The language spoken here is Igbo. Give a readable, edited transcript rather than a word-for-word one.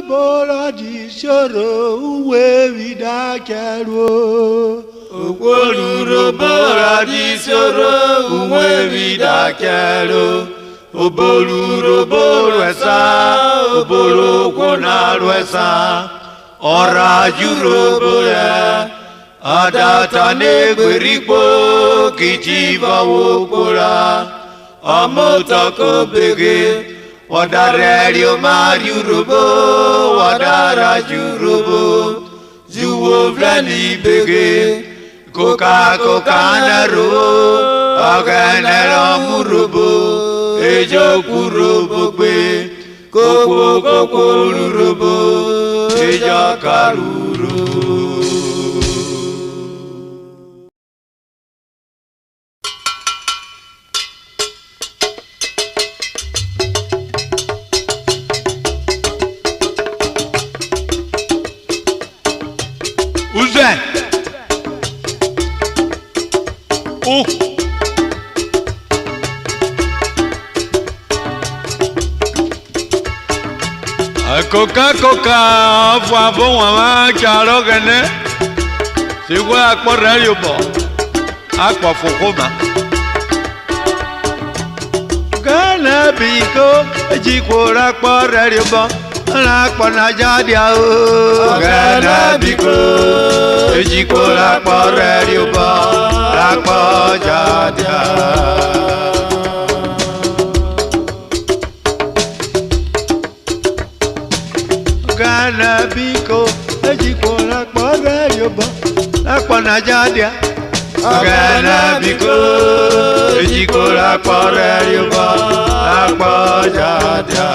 bora di soro uwe vidakero. Okwoluro bora di soro uwe vidakero. Oboluro bolwesa, obolo kona lwesa. Ora Urhobo ya, adata ne gwerikpo kijiva wokora. Amotako bege, wadareli omari Urhobo, wadara Urhobo. Zuwo vlani bege, koka naro, aganera Urhobo. Ejo Urhobo gbe, koko Urhobo, eja karuro. Uze. Oh. Coca Ofua mama charo gene. Si gwe akpo rhierobo. Akpo fukuma. Gana biko Ejihwo akpo rhierobo. Akpo na jadia o. Gana biko Ejihwo akpo rhierobo. Akpo jadia. Gana biko Ejihwo akpo rhierobo. Akpo na jadia. Gana biko Ejihwo akpo rhierobo. Akpo jadia.